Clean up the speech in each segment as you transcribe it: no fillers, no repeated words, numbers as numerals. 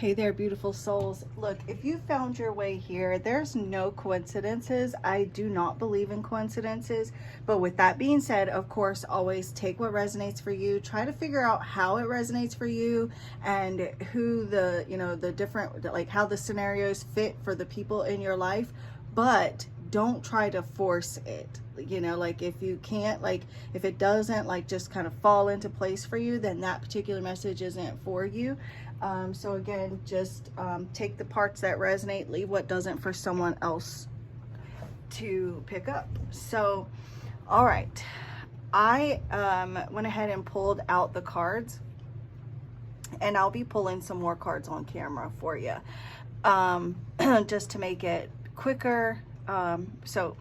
Hey there, beautiful souls. Look, if you found your way here, there's no coincidences. I do not believe in coincidences. But with that being said, of course, always take what resonates for you. Try to figure out how it resonates for you and who the different, like how the scenarios fit for the people in your life. But don't try to force it. Like if you can't, like if it doesn't like just kind of fall into place for you, then that particular message isn't for you. So again, just take the parts that resonate, leave what doesn't for someone else to pick up. So, all right, I went ahead and pulled out the cards, and I'll be pulling some more cards on camera for you, just to make it quicker. So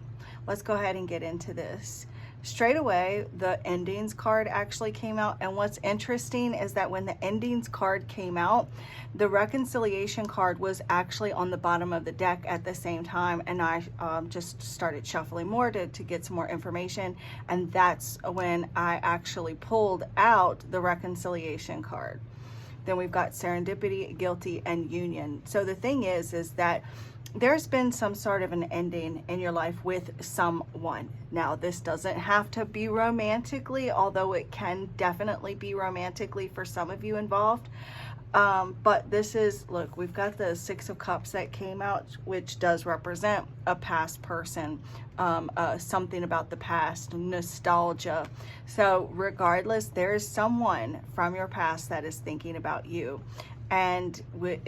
let's go ahead and get into this. Straight away, the endings card actually came out. And what's interesting is that when the endings card came out, the reconciliation card was actually on the bottom of the deck at the same time. And I just started shuffling more to get some more information. And that's when I actually pulled out the reconciliation card. Then we've got serendipity, guilty, and union. So the thing is that there's been some sort of an ending in your life with someone. Now, this doesn't have to be romantically, although it can definitely be romantically for some of you involved. But this is, look, we've got the Six of Cups that came out, which does represent a past person, something about the past, nostalgia. So regardless, there is someone from your past that is thinking about you. And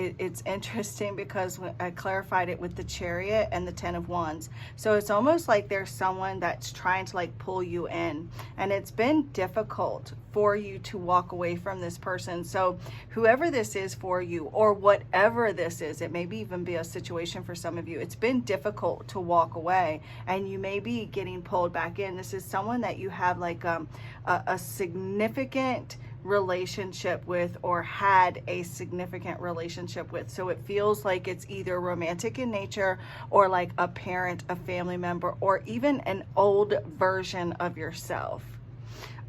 it's interesting because I clarified it with the Chariot and the Ten of Wands. So it's almost like there's someone that's trying to like pull you in. And it's been difficult for you to walk away from this person. So whoever this is for you, or whatever this is, it may even be a situation for some of you. It's been difficult to walk away, and you may be getting pulled back in. This is someone that you have like a significant relationship with, or had a significant relationship with. So it feels like it's either romantic in nature, or like a parent, a family member, or even an old version of yourself.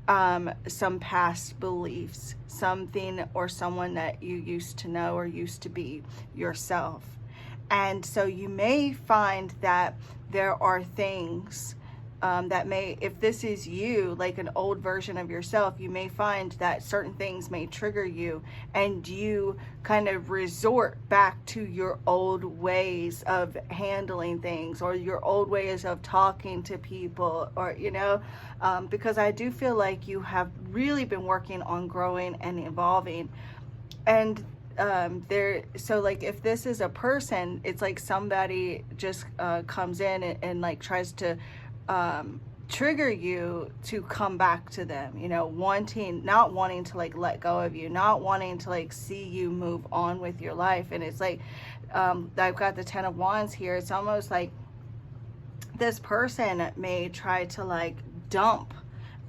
Some past beliefs, something or someone that you used to know or used to be yourself. And so you may find that there are things that may, if this is you, like an old version of yourself, you may find that certain things may trigger you, and you kind of resort back to your old ways of handling things, or your old ways of talking to people, or because I do feel like you have really been working on growing and evolving. And so like if this is a person, it's like somebody just comes in and like tries to trigger you to come back to them, not wanting to like let go of you, not wanting to like see you move on with your life. And it's like I've got the Ten of Wands here. It's almost like this person may try to like dump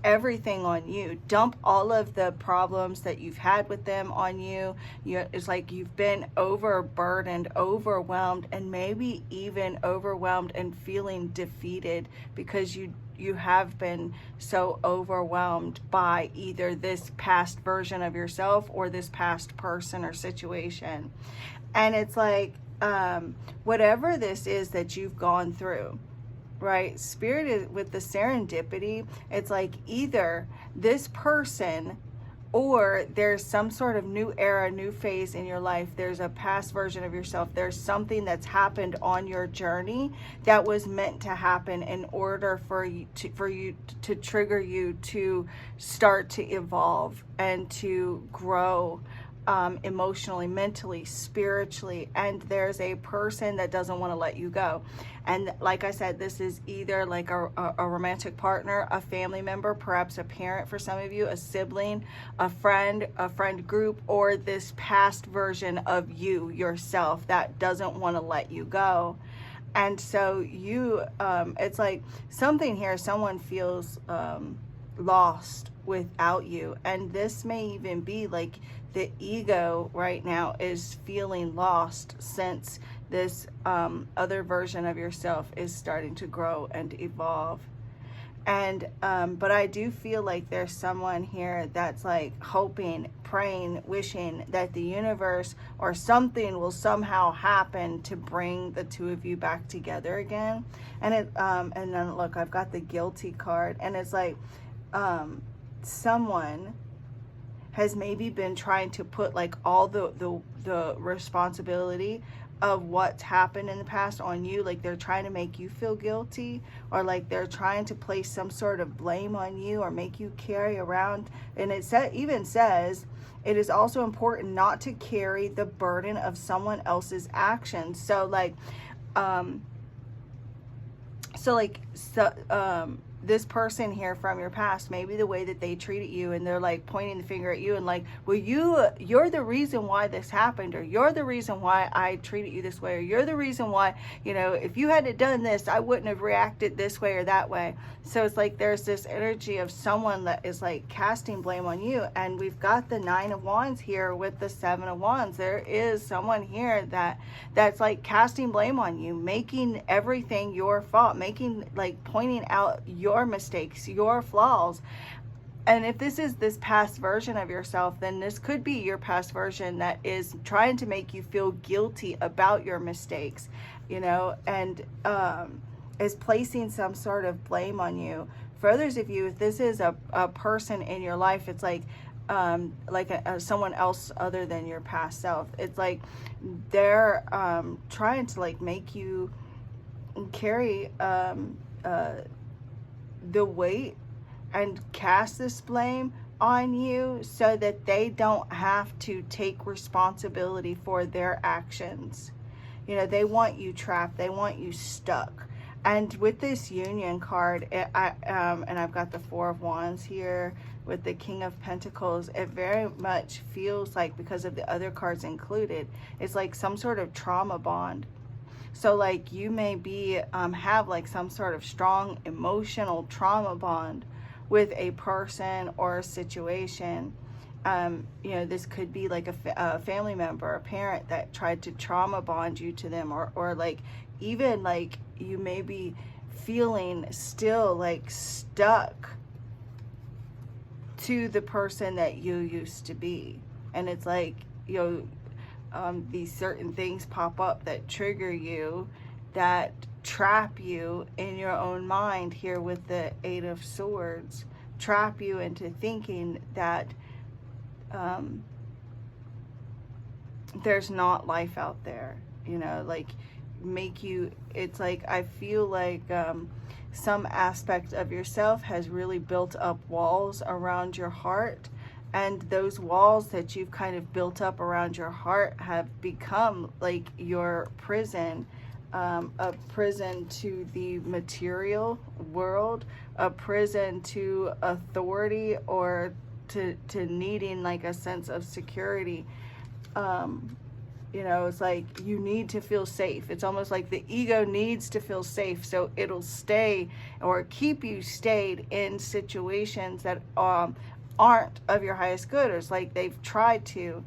everything on you, dump all of the problems that you've had with them on you. It's like you've been overburdened, overwhelmed, and maybe even overwhelmed and feeling defeated because you have been so overwhelmed by either this past version of yourself or this past person or situation. And it's like whatever this is that you've gone through, right? Spirit is with the serendipity. It's like either this person, or there's some sort of new era, new phase in your life. There's a past version of yourself. There's something that's happened on your journey that was meant to happen in order for you to trigger you to start to evolve and to grow. Emotionally, mentally, spiritually. And there's a person that doesn't want to let you go. And like I said, this is either like a romantic partner, a family member, perhaps a parent for some of you, a sibling, a friend group, or this past version of you yourself that doesn't want to let you go. And so it's like something here, someone feels lost without you. And this may even be like the ego right now is feeling lost, since this other version of yourself is starting to grow and evolve. And but I do feel like there's someone here that's like hoping, praying, wishing that the universe or something will somehow happen to bring the two of you back together again. And then look, I've got the guilty card, and it's like someone has maybe been trying to put like all the responsibility of what's happened in the past on you. Like they're trying to make you feel guilty, or like they're trying to place some sort of blame on you or make you carry around. And it even says it is also important not to carry the burden of someone else's actions. So this person here from your past, maybe the way that they treated you, and they're like pointing the finger at you and like, well, you're the reason why this happened, or you're the reason why I treated you this way, or you're the reason why, if you hadn't done this, I wouldn't have reacted this way or that way. So it's like there's this energy of someone that is like casting blame on you. And we've got the 9 of Wands here with the 7 of Wands. There is someone here that's like casting blame on you, making everything your fault, pointing out your mistakes, your flaws. And if this is this past version of yourself, then this could be your past version that is trying to make you feel guilty about your mistakes, and is placing some sort of blame on you. For others of you, if this is a person in your life, it's like someone else other than your past self. It's like they're trying to like make you carry the weight and cast this blame on you so that they don't have to take responsibility for their actions. They want you trapped. They want you stuck. And with this Union card, and I've got the 4 of Wands here with the King of Pentacles, it very much feels like, because of the other cards included, it's like some sort of trauma bond. So like you may be have like some sort of strong emotional trauma bond with a person or a situation. This could be like a family member, a parent that tried to trauma bond you to them, or like even like you may be feeling still like stuck to the person that you used to be. And it's like, these certain things pop up that trigger you, that trap you in your own mind here with the 8 of Swords, trap you into thinking that there's not life out there, make you, it's like, I feel like some aspect of yourself has really built up walls around your heart. And those walls that you've kind of built up around your heart have become like your prison, a prison to the material world, a prison to authority, or to needing like a sense of security. It's like you need to feel safe. It's almost like the ego needs to feel safe, so it'll stay or keep you stayed in situations that aren't of your highest good. Or it's like they've tried to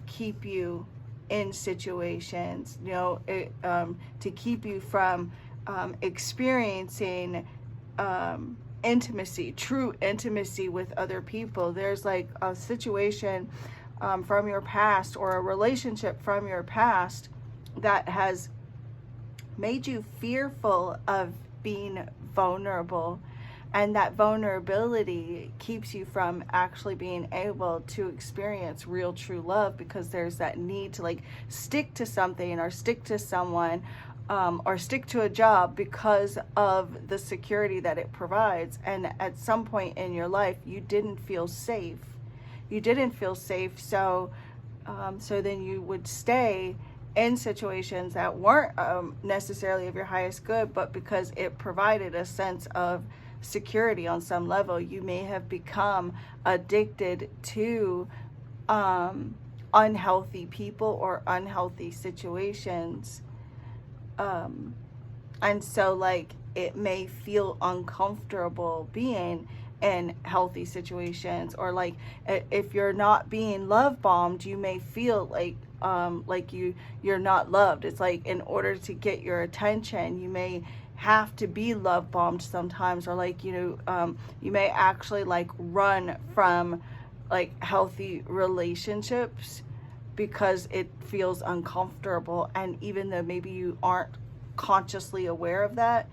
keep you in situations, to keep you from experiencing intimacy, true intimacy with other people. There's like a situation from your past, or a relationship from your past, that has made you fearful of being vulnerable. And that vulnerability keeps you from actually being able to experience real, true love, because there's that need to like stick to something, or stick to someone, or stick to a job because of the security that it provides. And at some point in your life, you didn't feel safe. So then you would stay in situations that weren't necessarily of your highest good, but because it provided a sense of security on some level, you may have become addicted to unhealthy people or unhealthy situations. And so like it may feel uncomfortable being in healthy situations, or like if you're not being love bombed, you may feel like you're not loved. It's like in order to get your attention, you may have to be love bombed sometimes, or like, you may actually like run from like healthy relationships because it feels uncomfortable. And even though maybe you aren't consciously aware of that,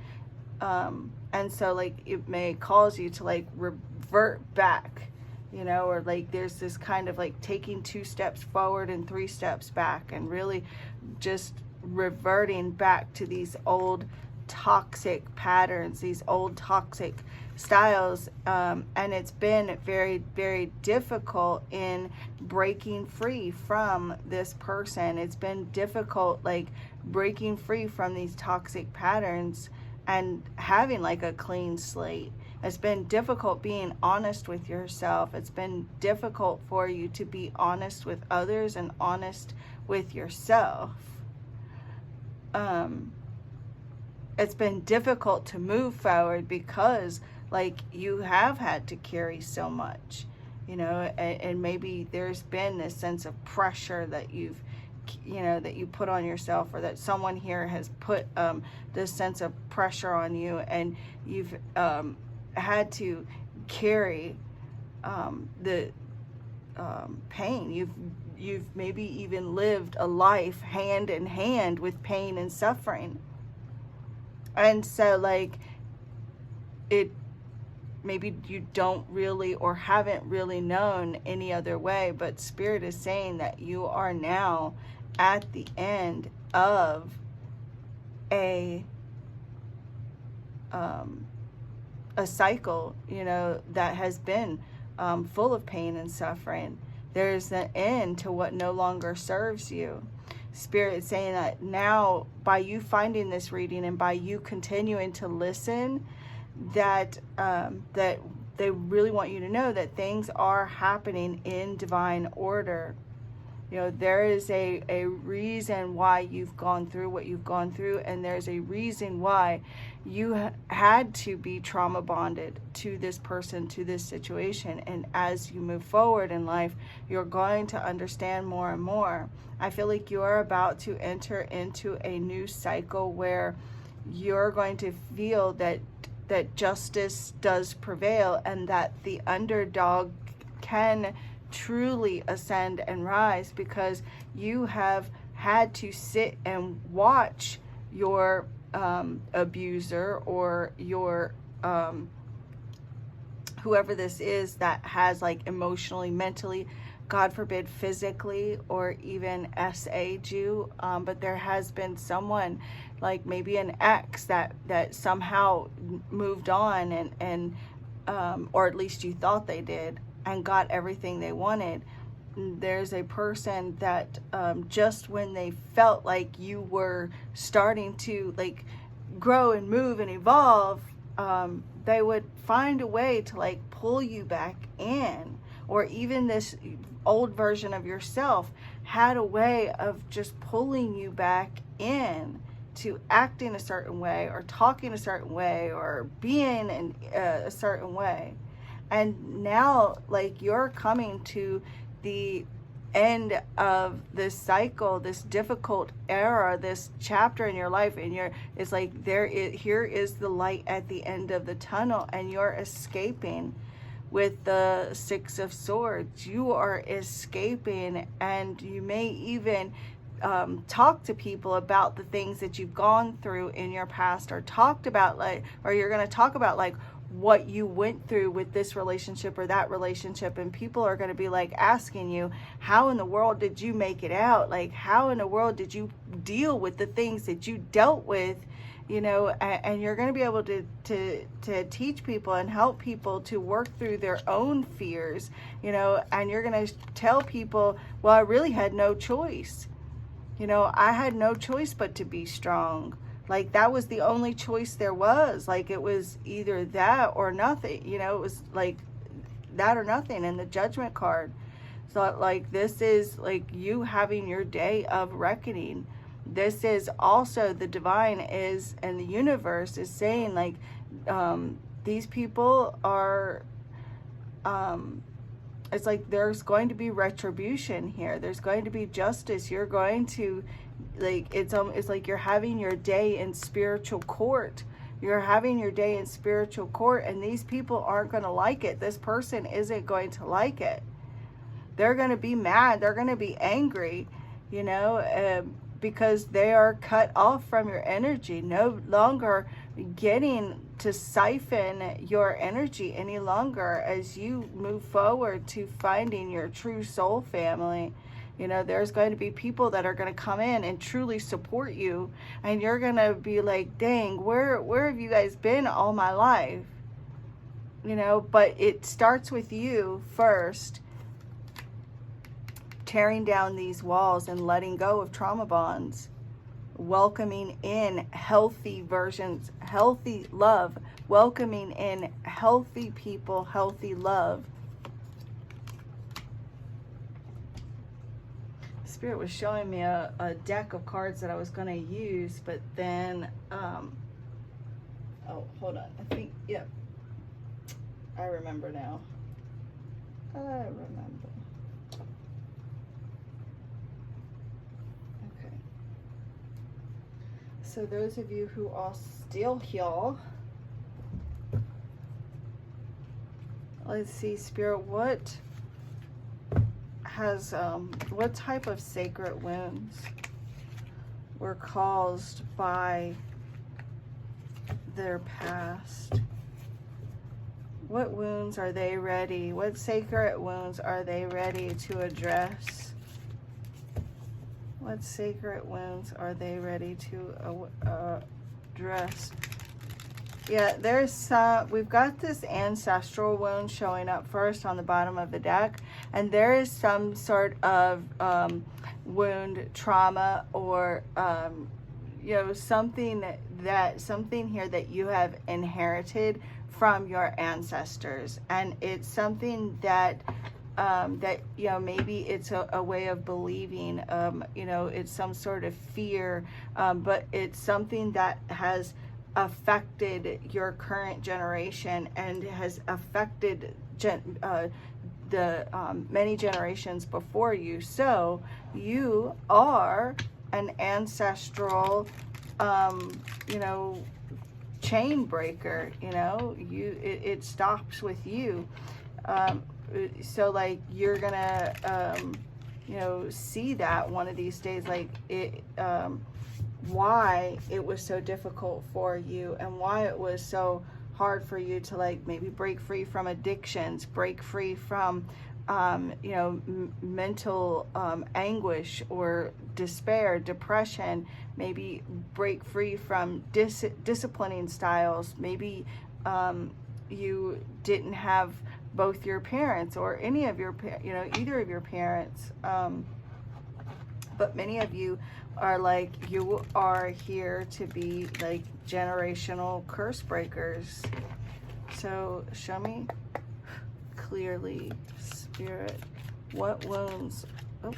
and so like it may cause you to like revert back, or like there's this kind of like taking 2 steps forward and 3 steps back, and really just reverting back to these old toxic patterns, these old toxic styles. And it's been very, very difficult in breaking free from this person. It's been difficult, like breaking free from these toxic patterns and having like a clean slate. It's been difficult being honest with yourself. It's been difficult for you to be honest with others and honest with yourself. It's been difficult to move forward because like you have had to carry so much, and maybe there's been this sense of pressure that that you put on yourself, or that someone here has put this sense of pressure on you, and you've had to carry the pain. You've maybe even lived a life hand in hand with pain and suffering. And so like maybe you don't really or haven't really known any other way, but Spirit is saying that you are now at the end of a cycle, that has been full of pain and suffering. There's an end to what no longer serves you. Spirit is saying that now, by you finding this reading and by you continuing to listen, that that they really want you to know that things are happening in divine order. There is a reason why you've gone through what you've gone through, and there's a reason why you had to be trauma bonded to this person, to this situation. And as you move forward in life, you're going to understand more and more. I feel like you're about to enter into a new cycle where you're going to feel that justice does prevail, and that the underdog can truly ascend and rise, because you have had to sit and watch your abuser, or your whoever this is that has like emotionally, mentally, God forbid physically, or even SA'd you, but there has been someone, like maybe an ex, that somehow moved on and or at least you thought they did, and got everything they wanted. There's a person that just when they felt like you were starting to like grow and move and evolve, they would find a way to like pull you back in. Or even this old version of yourself had a way of just pulling you back in to acting a certain way, or talking a certain way, or being in a certain way. And now, like, you're coming to the end of this cycle, this difficult era, this chapter in your life, and it's like here is the light at the end of the tunnel, and you're escaping with the 6 of Swords. You are escaping, and you may even talk to people about the things that you've gone through in your past, or you're going to talk about like what you went through with this relationship or that relationship, and people are going to be like asking you, how in the world did you make it out? Like, how in the world did you deal with the things that you dealt with? And you're going to be able to teach people and help people to work through their own fears, and you're going to tell people, well, I really had no choice. I had no choice but to be strong. Like, that was the only choice there was. Like, it was either that or nothing, it was like that or nothing. And the Judgment card. So like, this is like you having your day of reckoning. This is also the divine is, and the universe is saying like, these people are, it's like there's going to be retribution here. There's going to be justice. You're going to, like, it's like you're having your day in spiritual court You're having your day in spiritual court, and these people aren't going to like it. This person isn't going to like it. They're going to be mad. They're going to be angry, you know, because they are cut off from your energy, no longer getting to siphon your energy any longer as you move forward to finding your true soul family. You know, there's going to be people that are going to come in and truly support you, and you're going to be like, dang, where have you guys been all my life? You know, but it starts with you first, tearing down these walls and letting go of trauma bonds, welcoming in healthy versions, healthy love, welcoming in healthy people, healthy love. Spirit was showing me a deck of cards that I was going to use, but then, oh, hold on. I think, yep. I remember now. I remember. Okay. So those of you who are still here, let's see, Spirit, what type of sacred wounds were caused by their past? What wounds are they ready? What sacred wounds are they ready to address? What sacred wounds are they ready to address? Yeah, there's some, we've got this ancestral wound showing up first on the bottom of the deck, and there is some sort of wound, trauma, or you know, something here that you have inherited from your ancestors, and it's something that that, you know, maybe it's a way of believing, you know, it's some sort of fear, but it's something that has affected your current generation and has affected the many generations before you. So you are an ancestral, you know, chain breaker. You know, it stops with you. So like you're gonna you know, see that one of these days, like it, why it was so difficult for you and why it was so hard for you to like maybe break free from addictions, break free from you know, mental anguish or despair, depression, maybe break free from disciplining styles. Maybe you didn't have both your parents or any of your, you know, either of your parents. But many of you are like, you are here to be like generational curse breakers. So show me clearly, Spirit, what wounds? Oh.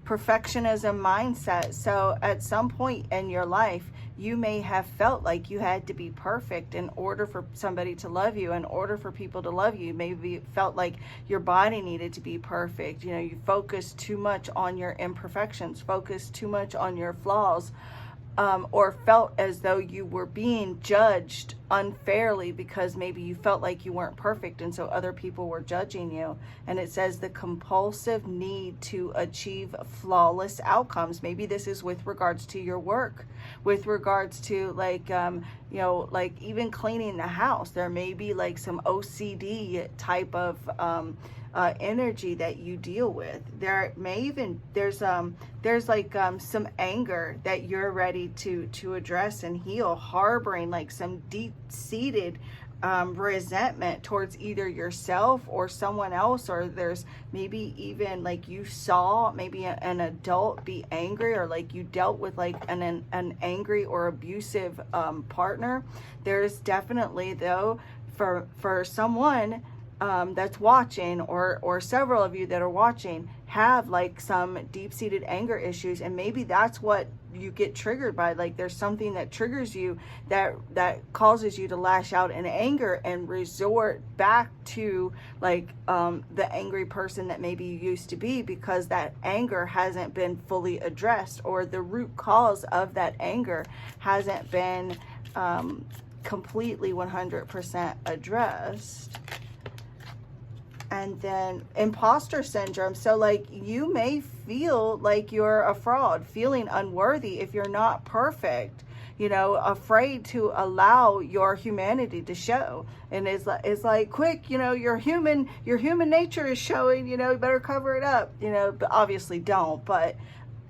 Perfectionism mindset. So at some point in your life, you may have felt like you had to be perfect in order for somebody to love you, in order for people to love you. Maybe it felt like your body needed to be perfect. You know, you focused too much on your imperfections, focused too much on your flaws, or felt as though you were being judged unfairly because maybe you felt like you weren't perfect and so other people were judging you. And it says the compulsive need to achieve flawless outcomes. Maybe this is with regards to your work, with regards to like, you know, like even cleaning the house. There may be like some OCD type of energy that you deal with. There may even, there's like some anger that you're ready to address and heal, harboring like some deep-seated resentment towards either yourself or someone else, or there's maybe even like you saw maybe an adult be angry, or like you dealt with like an angry or abusive partner. There's definitely though for someone that's watching, or several of you that are watching, have like some deep-seated anger issues, and maybe that's what you get triggered by. Like there's something that triggers you that causes you to lash out in anger and resort back to like the angry person that maybe you used to be, because that anger hasn't been fully addressed, or the root cause of that anger hasn't been completely 100% addressed. And then imposter syndrome. So like you may feel like you're a fraud, feeling unworthy if you're not perfect, you know, afraid to allow your humanity to show. And it's like quick, you know, your human nature is showing, you know, you better cover it up, you know, but obviously don't. But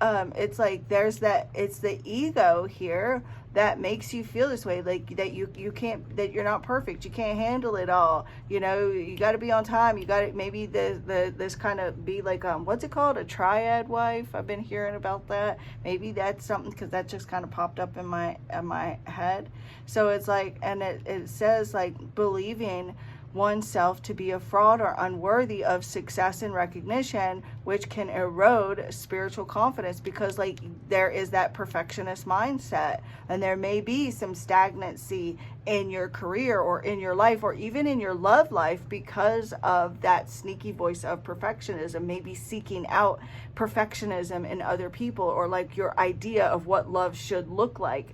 it's like there's that, it's the ego here that makes you feel this way, like that you can't, that you're not perfect, you can't handle it all, you know, you got to be on time, you got to maybe this kind of be like what's it called, a triad wife. I've been hearing about that. Maybe that's something, because that just kind of popped up in my head. So it's like, and it says like believing oneself to be a fraud or unworthy of success and recognition, which can erode spiritual confidence, because like there is that perfectionist mindset, and there may be some stagnancy in your career or in your life or even in your love life because of that sneaky voice of perfectionism, maybe seeking out perfectionism in other people, or like your idea of what love should look like,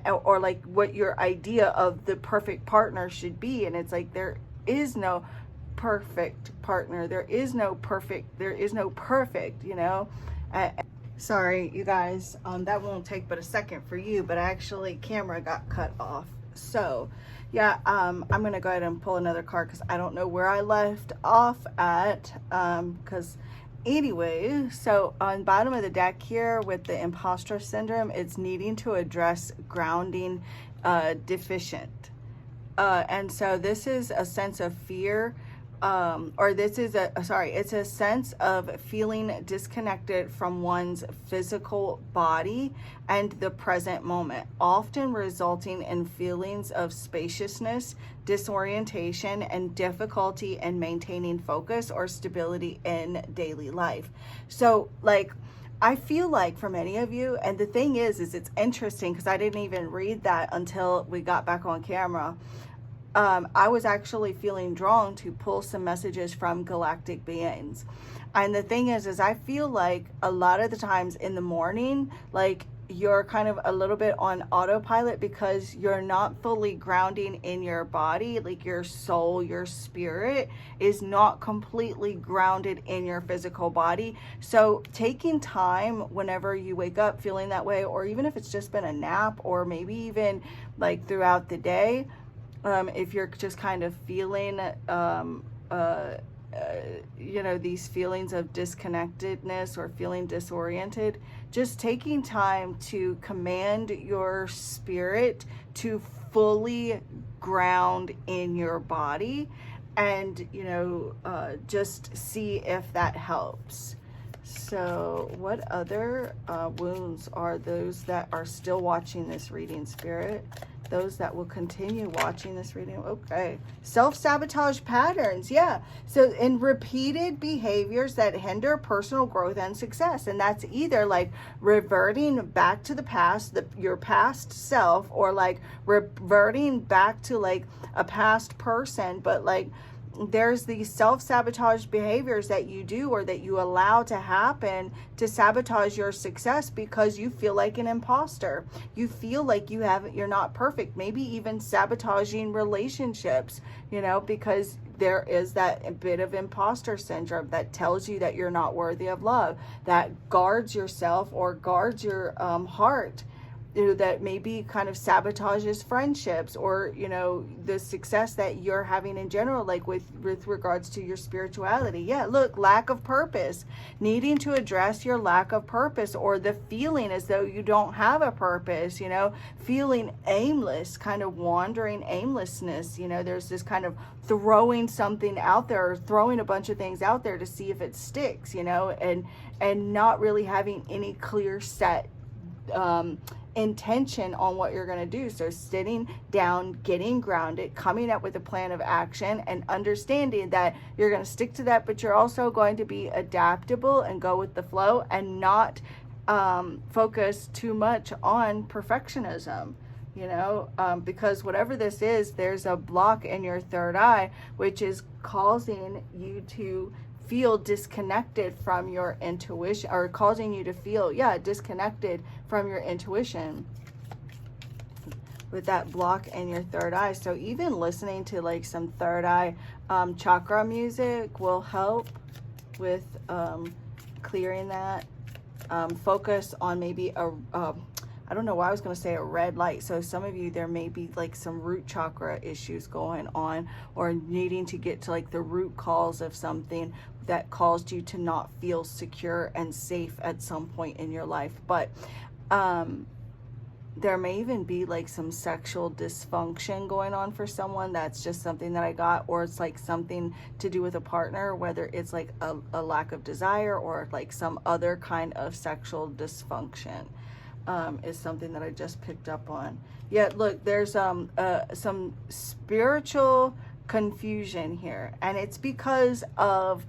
or like what your idea of the perfect partner should be. And it's like there is no perfect partner, there is no perfect, you know. Sorry you guys, that won't take but a second for you, but actually camera got cut off. So yeah, I'm gonna go ahead and pull another card because I don't know where I left off at, because anyway, so on bottom of the deck here with the imposter syndrome, it's needing to address grounding deficient. And so this is a sense of fear, or this is it's a sense of feeling disconnected from one's physical body and the present moment, often resulting in feelings of spaciousness, disorientation, and difficulty in maintaining focus or stability in daily life. So like, I feel like for many of you, and the thing is it's interesting because I didn't even read that until we got back on camera. I was actually feeling drawn to pull some messages from galactic beings. And the thing is I feel like a lot of the times in the morning, like you're kind of a little bit on autopilot because you're not fully grounding in your body. Like your soul, your spirit is not completely grounded in your physical body. So taking time whenever you wake up feeling that way, or even if it's just been a nap, or maybe even like throughout the day, if you're just kind of feeling, you know, these feelings of disconnectedness or feeling disoriented, just taking time to command your spirit to fully ground in your body, and, you know, just see if that helps. So what other wounds are those that are still watching this reading, Spirit? Those that will continue watching this reading. Okay. Self-sabotage patterns. Yeah. So in repeated behaviors that hinder personal growth and success. And that's either like reverting back to the past, your past self, or like reverting back to like a past person. But like there's these self-sabotage behaviors that you do or that you allow to happen to sabotage your success because you feel like an imposter. You feel like you're not perfect, maybe even sabotaging relationships, you know, because there is that bit of imposter syndrome that tells you that you're not worthy of love, that guards yourself or guards your heart, you know, that maybe kind of sabotages friendships, or, you know, the success that you're having in general, like with regards to your spirituality. Yeah, look, lack of purpose, needing to address your lack of purpose, or the feeling as though you don't have a purpose, you know, feeling aimless, kind of wandering aimlessness. You know, there's this kind of throwing something out there, or throwing a bunch of things out there to see if it sticks, you know, and not really having any clear set intention on what you're going to do. So sitting down, getting grounded, coming up with a plan of action, and understanding that you're going to stick to that, but you're also going to be adaptable and go with the flow, and not focus too much on perfectionism, you know, because whatever this is, there's a block in your third eye, which is causing you to feel disconnected from your intuition, or causing you to feel, disconnected from your intuition. with that block in your third eye. So even listening to like some third eye chakra music will help with clearing that. Focus on maybe I don't know why I was going to say a red light. So some of you, there may be like some root chakra issues going on, or needing to get to like the root cause of something that caused you to not feel secure and safe at some point in your life. But there may even be like some sexual dysfunction going on for someone. That's just something that I got. Or it's like something to do with a partner, whether it's like a lack of desire or like some other kind of sexual dysfunction. Is something that I just picked up on. Yeah, look, there's some spiritual confusion here, and it's because of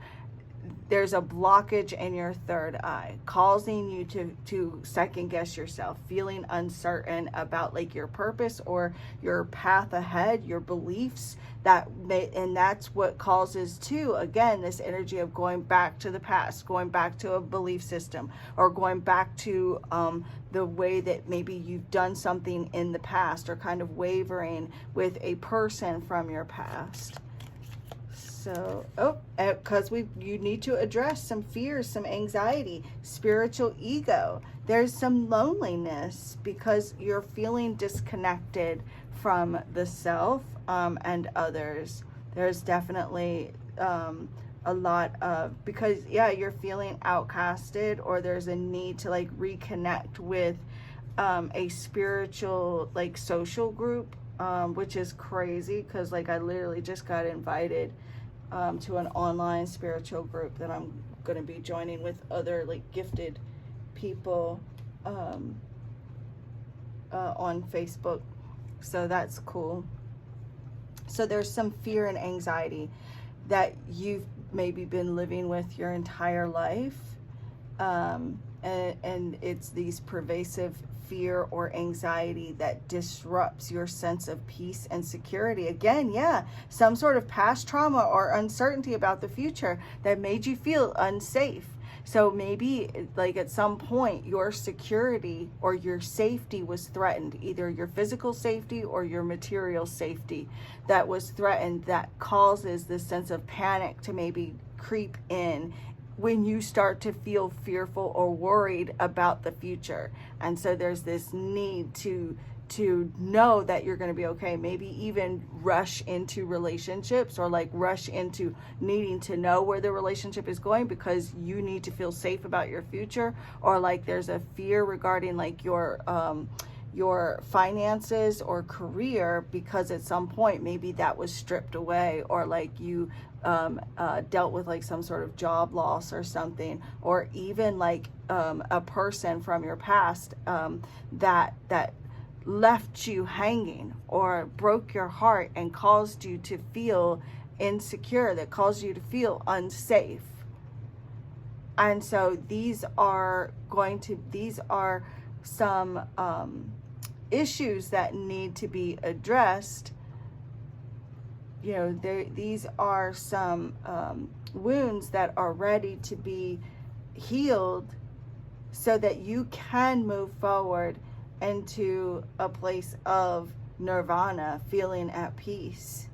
there's a blockage in your third eye causing you to second guess yourself, feeling uncertain about like your purpose or your path ahead, your beliefs, and that's what causes too, again, this energy of going back to the past, going back to a belief system, or going back to the way that maybe you've done something in the past, or kind of wavering with a person from your past. So, because you need to address some fears, some anxiety, spiritual ego. There's some loneliness because you're feeling disconnected from the self and others. There's definitely a lot of, because yeah, you're feeling outcasted, or there's a need to like reconnect with a spiritual like social group, which is crazy because like I literally just got invited to an online spiritual group that I'm going to be joining with other like gifted people on Facebook. So that's cool. So there's some fear and anxiety that you've maybe been living with your entire life. And it's these pervasive fear or anxiety that disrupts your sense of peace and security. Again, yeah, some sort of past trauma or uncertainty about the future that made you feel unsafe. So maybe like at some point your security or your safety was threatened, either your physical safety or your material safety that was threatened, that causes this sense of panic to maybe creep in when you start to feel fearful or worried about the future. And so there's this need to know that you're going to be okay, maybe even rush into relationships, or like rush into needing to know where the relationship is going because you need to feel safe about your future, or like there's a fear regarding like your finances or career because at some point maybe that was stripped away, or like you dealt with like some sort of job loss or something, or even like a person from your past that left you hanging or broke your heart and caused you to feel insecure, that caused you to feel unsafe. And so these are some issues that need to be addressed. You know, these are some wounds that are ready to be healed so that you can move forward into a place of nirvana, feeling at peace.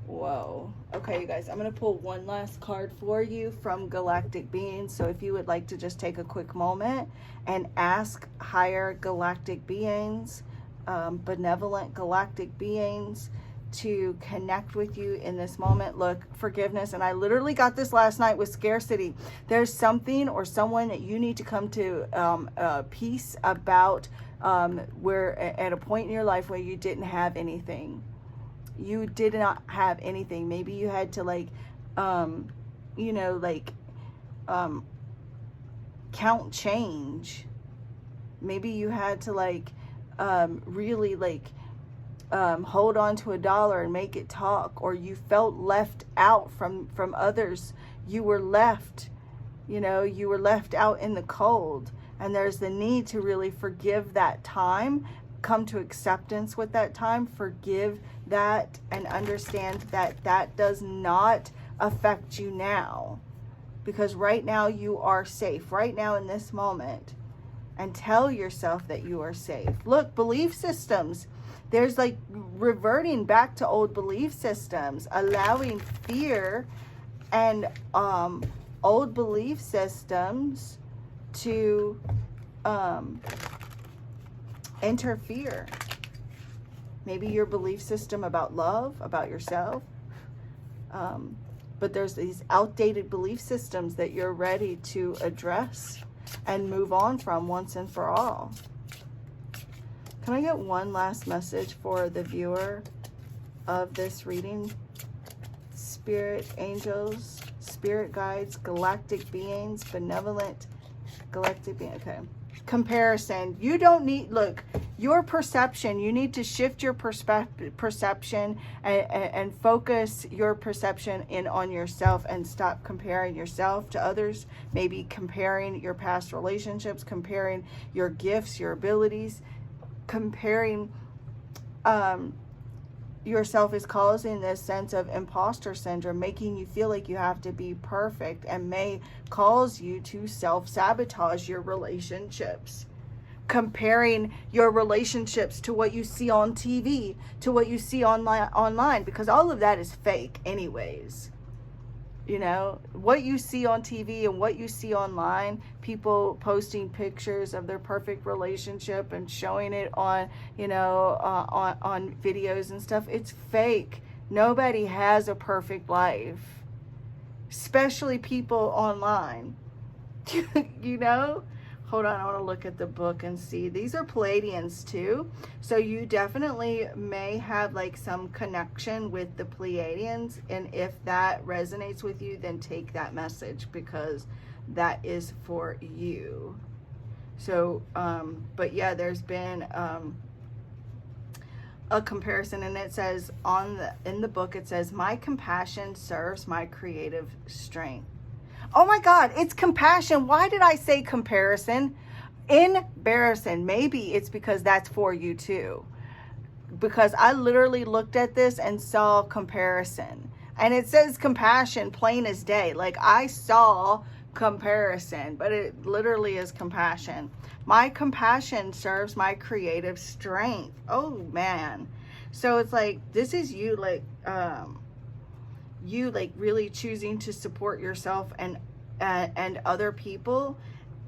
Whoa. Okay, you guys, I'm going to pull one last card for you from Galactic Beings. So if you would like to just take a quick moment and ask higher galactic beings, benevolent galactic beings, to connect with you in this moment. Look, forgiveness, and I literally got this last night with scarcity. There's something or someone that you need to come to peace about, where at a point in your life where you didn't have anything. You did not have anything. Maybe you had to like, count change. Maybe you had to like, really like, hold on to $1 and make it talk, or you felt left out from others. You were left out in the cold, and there's the need to really forgive that time, come to acceptance with that time, forgive that, and understand that that does not affect you now, because right now you are safe. Right now in this moment and tell yourself that you are safe. Look, belief systems. There's like reverting back to old belief systems, allowing fear and old belief systems to interfere. Maybe your belief system about love, about yourself. But there's these outdated belief systems that you're ready to address and move on from once and for all. Can I get one last message for the viewer of this reading? Spirit angels, spirit guides, galactic beings, benevolent galactic being. Okay. Comparison. You don't need, look, your perception, you need to shift your perception and focus your perception in on yourself and stop comparing yourself to others. Maybe comparing your past relationships, comparing your gifts, your abilities, comparing yourself is causing this sense of imposter syndrome, making you feel like you have to be perfect, and may cause you to self-sabotage your relationships. Comparing your relationships to what you see on TV, to what you see online, because all of that is fake anyways. You know, what you see on TV and what you see online, people posting pictures of their perfect relationship and showing it on, you know, on videos and stuff. It's fake. Nobody has a perfect life, especially people online. You know? Hold on, I want to look at the book and see. These are Pleiadians too. So you definitely may have like some connection with the Pleiadians. And if that resonates with you, then take that message, because that is for you. So, but yeah, there's been a comparison, and it says in the book, it says, my compassion serves my creative strength. Oh my God, it's compassion. Why did I say comparison? Embarrassing. Maybe it's because that's for you too. Because I literally looked at this and saw comparison. And it says compassion plain as day. Like I saw comparison, but it literally is compassion. My compassion serves my creative strength. Oh man. So it's like, this is you, like, you like really choosing to support yourself and other people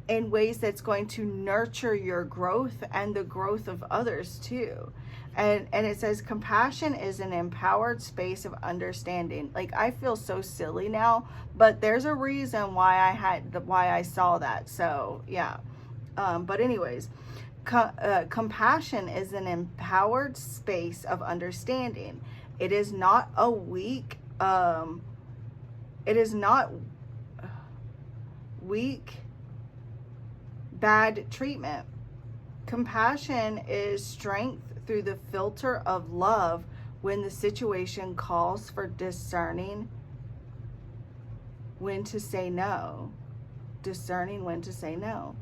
in ways that's going to nurture your growth and the growth of others too. And it says compassion is an empowered space of understanding. Like I feel so silly now, but there's a reason why I saw that. So yeah. But anyways, compassion is an empowered space of understanding. It is not a weak it is not weak, bad treatment. Compassion is strength through the filter of love when the situation calls for discerning when to say no. Discerning when to say no.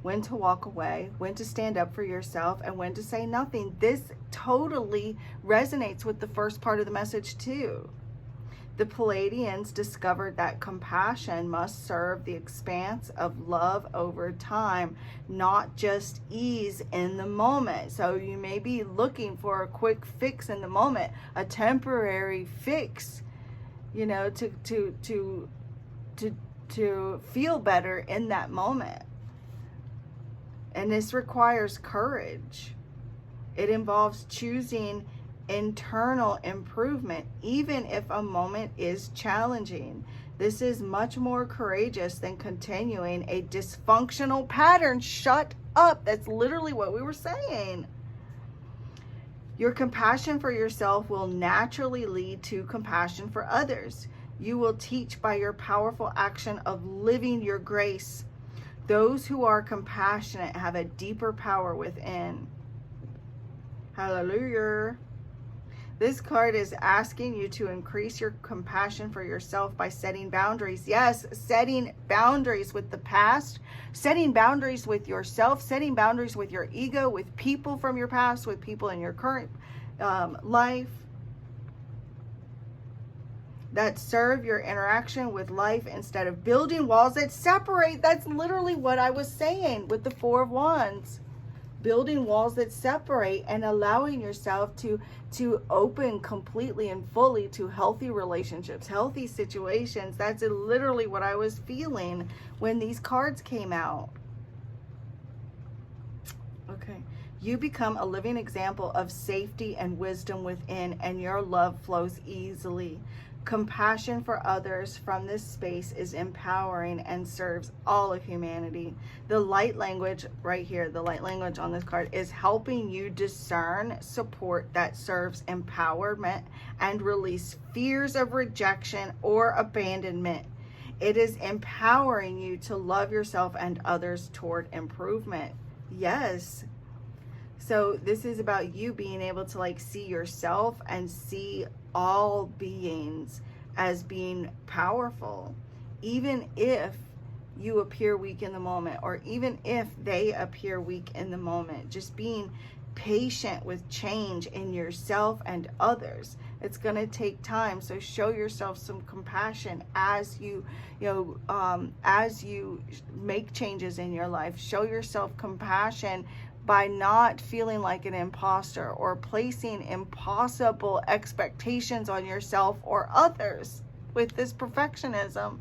When to walk away, when to stand up for yourself, and when to say nothing. This totally resonates with the first part of the message too. The Pleiadians discovered that compassion must serve the expanse of love over time, not just ease in the moment. So you may be looking for a quick fix in the moment, a temporary fix, you know, to feel better in that moment. And this requires courage. It involves choosing internal improvement, even if a moment is challenging. This is much more courageous than continuing a dysfunctional pattern. Shut up. That's literally what we were saying. Your compassion for yourself will naturally lead to compassion for others. You will teach by your powerful action of living your grace. Those who are compassionate have a deeper power within. Hallelujah. This card is asking you to increase your compassion for yourself by setting boundaries. Yes, setting boundaries with the past, setting boundaries with yourself, setting boundaries with your ego, with people from your past, with people in your current life. that serve your interaction with life instead of building walls that separate. That's literally what I was saying with the Four of Wands. Building walls that separate and allowing yourself to open completely and fully to healthy relationships, healthy situations. That's literally what I was feeling when these cards came out. Okay. You become a living example of safety and wisdom within, and your love flows easily. Compassion for others from this space is empowering and serves all of humanity. The light language right here, the light language on this card, is helping you discern support that serves empowerment and release fears of rejection or abandonment. It is empowering you to love yourself and others toward improvement. Yes. So this is about you being able to like see yourself and see all beings as being powerful, even if you appear weak in the moment, or even if they appear weak in the moment. Just being patient with change in yourself and others. It's going to take time, so show yourself some compassion as you as you make changes in your life. Show yourself compassion by not feeling like an imposter or placing impossible expectations on yourself or others with this perfectionism.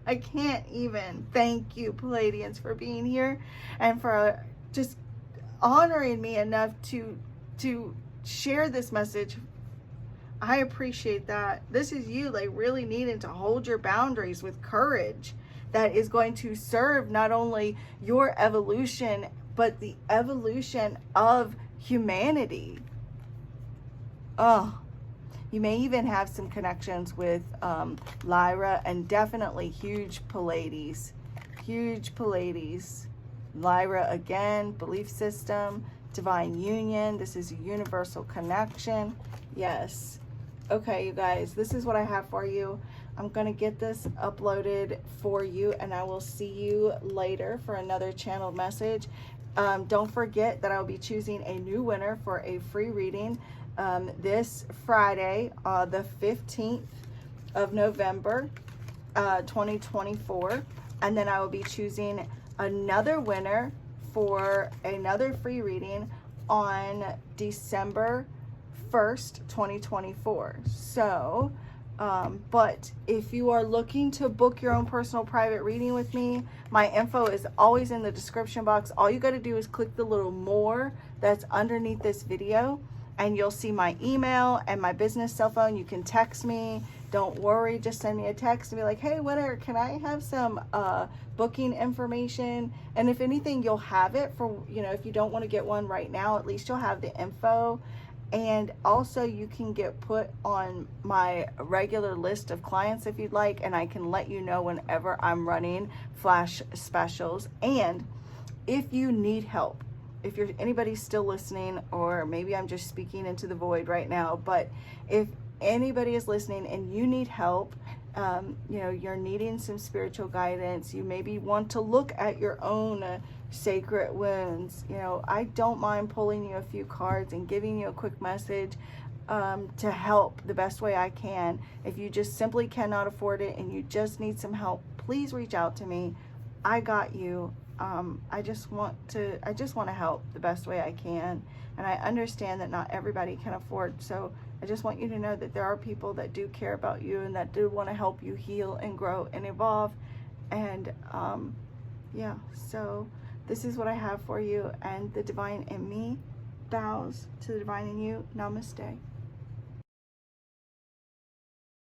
I can't even thank you, Pleiadians, for being here and for just honoring me enough to share this message. I appreciate that. This is you like really needing to hold your boundaries with courage that is going to serve not only your evolution but the evolution of humanity. Oh, you may even have some connections with Lyra, and definitely huge Pleiades. Huge Pleiades. Lyra again, belief system, divine union. This is a universal connection. Yes. Okay, you guys, this is what I have for you. I'm going to get this uploaded for you, and I will see you later for another channeled message. Don't forget that I'll be choosing a new winner for a free reading this Friday, the 15th of November, 2024. And then I will be choosing another winner for another free reading on December 1st, 2024. So, but if you are looking to book your own personal private reading with me, my info is always in the description box. All you got to do is click the little more that's underneath this video, and you'll see my email and my business cell phone. You can text me. Don't worry, just send me a text and be like, hey, winner, can I have some booking information? And if anything, you'll have it for, if you don't want to get one right now, at least you'll have the info. And also you can get put on my regular list of clients if you'd like, and I can let you know whenever I'm running flash specials. And if you need help, if you're anybody still listening, or maybe I'm just speaking into the void right now, but if anybody is listening and you need help, you're needing some spiritual guidance, you maybe want to look at your own sacred wounds, I don't mind pulling you a few cards and giving you a quick message to help the best way I can. If you just simply cannot afford it and you just need some help, please reach out to me. I got you. I just want to help the best way I can, and I understand that not everybody can afford, so I just want you to know that there are people that do care about you and that do want to help you heal and grow and evolve. And yeah, so this is what I have for you, and the divine in me bows to the divine in you. Namaste.